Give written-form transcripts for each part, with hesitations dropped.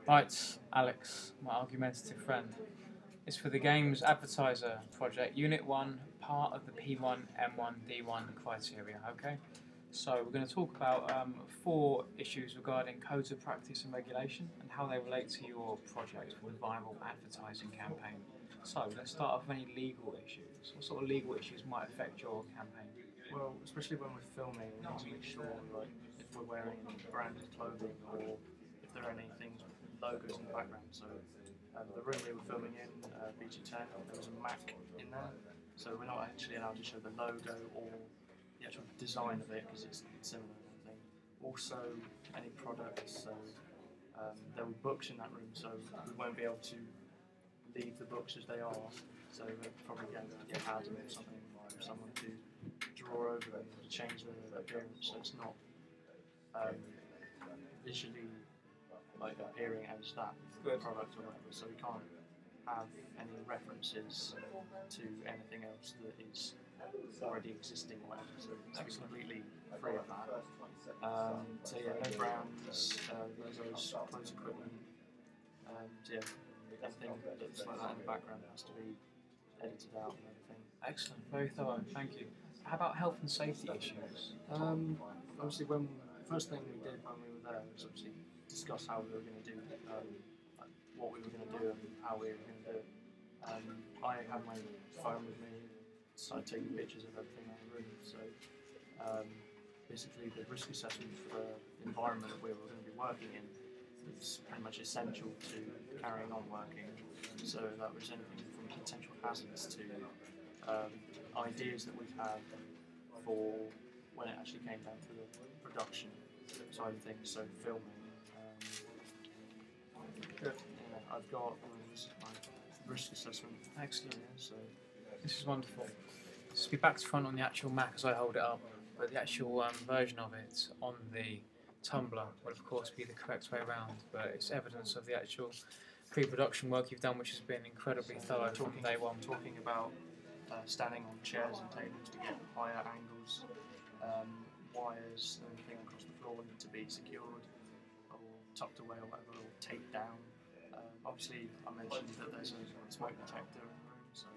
Right, Alex, my argumentative friend. It's for the game's advertiser project, Unit 1, part of the P1, M1, D1 criteria, okay? So we're going to talk about four issues regarding codes of practice and regulation and how they relate to your project for the viral advertising campaign. So let's start off with any legal issues. What sort of legal issues might affect your campaign? Well, especially when we're filming, we need to make sure, like, if we're wearing branded clothing or if there are any things with logos in the background. So, the room we were filming in, BG10, there was a Mac in there, so we're not actually allowed to show the logo or the actual design of it because it's similar and everything. Also, any products, so there were books in that room, so we won't be able to leave the books as they are. So we're probably going to get Adam or something from someone to draw over them to change the appearance, so it's not visually like appearing as that product or whatever. So we can't have any references to anything else that is already existing or whatever. So it's completely free of that. So yeah, no brands, logos, clothes equipment, yeah, anything that's like that in the background has to be edited out and everything. Excellent, very thorough, thank you. How about health and safety issues? Obviously, the first thing we did when we were there was obviously discuss how we were going to do, like what we were going to do and how we were going to do it. I had my phone with me, started taking pictures of everything in the room. So basically, the risk assessment for the environment we were going to be working in was pretty much essential to carrying on working. So that was anything from potential hazards to ideas that we've had for when it actually came down to the production side of things, so filming. Good. Yeah, I've got this is my risk assessment. Excellent. Yeah, so This is wonderful. Just be back to front on the actual Mac as I hold it up, but the actual version of it on the Tumblr will of course be the correct way around, but it's evidence of the actual pre-production work you've done, which has been incredibly thorough from day one. Talking about standing on chairs and tables to get higher angles, wires and everything across the floor need to be secured or tucked away or whatever, or taped down. Obviously, I mentioned that there's a smoke detector in the room, so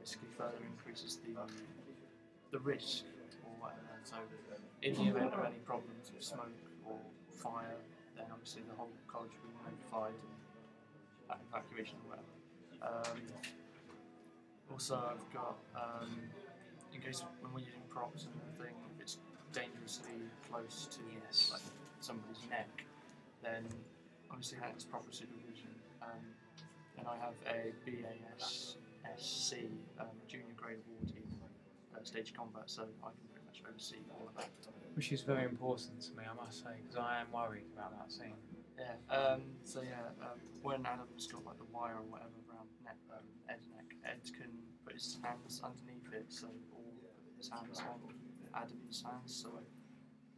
basically further increases the risk or whatever. So in the event of any problems with smoke or fire, then obviously the whole college will be notified and evacuation or whatever. Also, I've got, in case when we're using props and everything, if it's dangerously close to like somebody's neck, then obviously that's proper supervision. And I have a BASSC junior grade award in stage combat, so I can pretty much oversee all of that. Which is very important to me, I must say, because I am worried about that scene. Yeah. When Adam's got like the wire or whatever around Ed's neck, Ed can put his hands underneath it, so all his hands on Adam's hands, so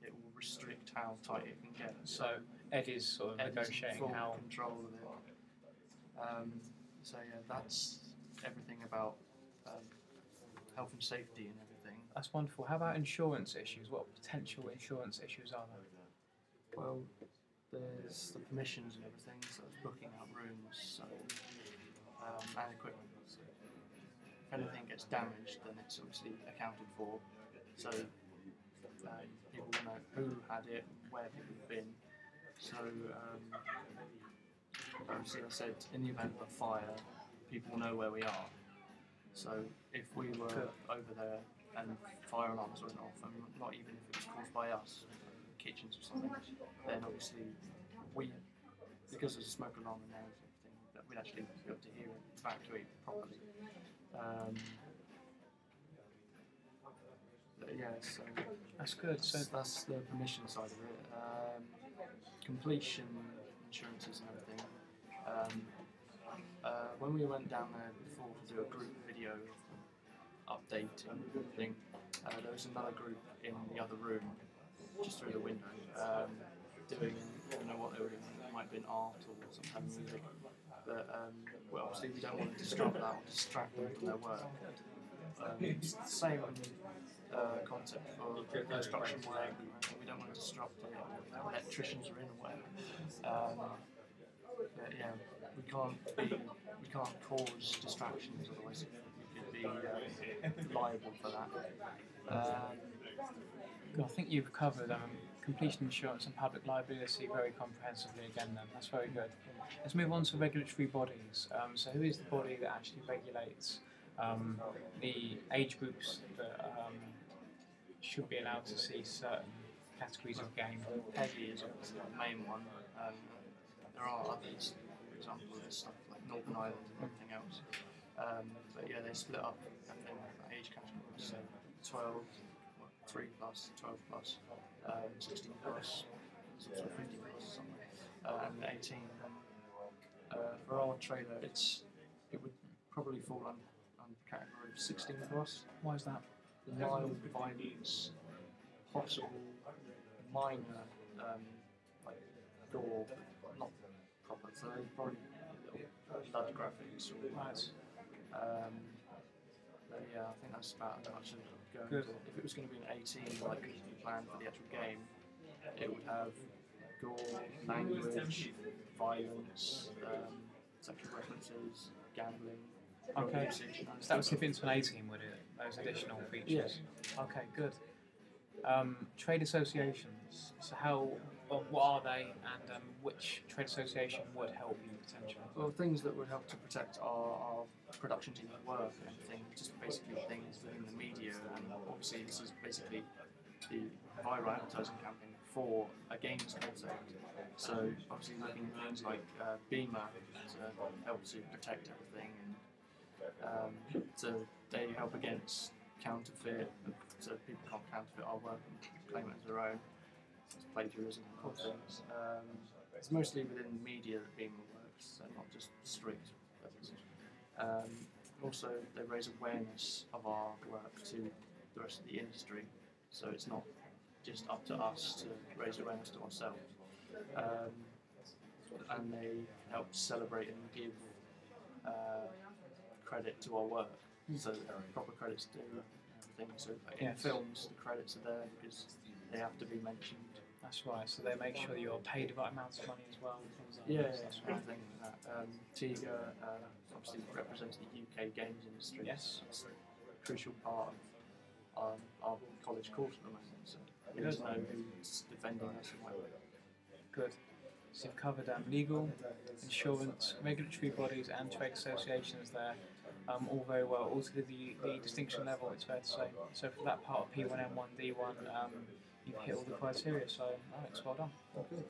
it will restrict how tight it can get. So Ed is sort of Ed negotiating is in full how control of it. So yeah, that's everything about health and safety and everything. That's wonderful. How about insurance issues? What potential insurance issues are there? Well, there's the permissions and everything, so it's booking out rooms, so and equipment. So if anything gets damaged, then it's obviously accounted for. So people will know who had it, where people have been. So obviously, I said in the event of a fire, people know where we are. So if we were over there and fire alarms went off, and not even if it was caused by us, kitchens or something, then obviously because there's a smoke alarm in there and everything, that we'd actually be able to hear it evacuate properly. Yeah, so that's good. So that's the permission side of it. Completion insurances and everything. When we went down there before to do a group video updating thing, there was another group in the other room, just through the window, doing, I don't know what they were doing, it might have been art or some kind of music, but well, obviously we don't want to disrupt that or distract them from their work. It's the same concept for construction work, we don't want to disrupt it, electricians are in or whatever. we can't cause distractions, otherwise we could be liable for that. I think you've covered completion insurance and public liability very comprehensively again then. That's very good. Let's move on to regulatory bodies. So who is the body that actually regulates the age groups that should be allowed to see certain categories of game? PEGI is obviously the main one. There are others, for example, there's stuff like Northern Ireland and everything else. But yeah, they split up in age categories. So 12, 3 plus, 12 plus, 16 plus, sort of 50 plus, something, and 18. For our trailer, it would probably fall under the category of 16 plus. Why is that? Mild violence, possible minor, like gore, but not proper. So probably little blood graphics. Right. But yeah, I think that's about as much as it would go. Good. If it was going to be an 18, like you planned for the actual game, it would have gore, language, violence, sexual references, gambling. Okay. Usage, So that would tip into an 18, would it? Those additional features? Yeah. Okay, good. Trade associations. So what are they, and which trade association would help you potentially? Well, things that would help to protect our production team's work and everything, just basically things within the media, and obviously this is basically the viral advertising campaign for a games concept. So obviously looking at things like Beamer to help to protect everything, and so they help against counterfeit, so people can't counterfeit our work and claim it as their own. It's plagiarism and other things. It's mostly within the media that Beamer works, so not just strict weapons. Also, they raise awareness of our work to the rest of the industry, so it's not just up to us to raise awareness to ourselves. And they help celebrate and give credit to our work, so proper credits to everything. So like in films, the credits are there because they have to be mentioned. That's right. So they make sure you're paid the right amount of money as well. That's everything like that. TIGA obviously represents the UK games industry. Yes. It's a crucial part of our college course at the moment. So we need to know who's defending us and why. Good. So you've covered legal, insurance, regulatory bodies and trade associations there, all very well, all to the distinction level, it's fair to say. So for that part of P1, M1, D1, you've hit all the criteria, so Alex, well done. Good.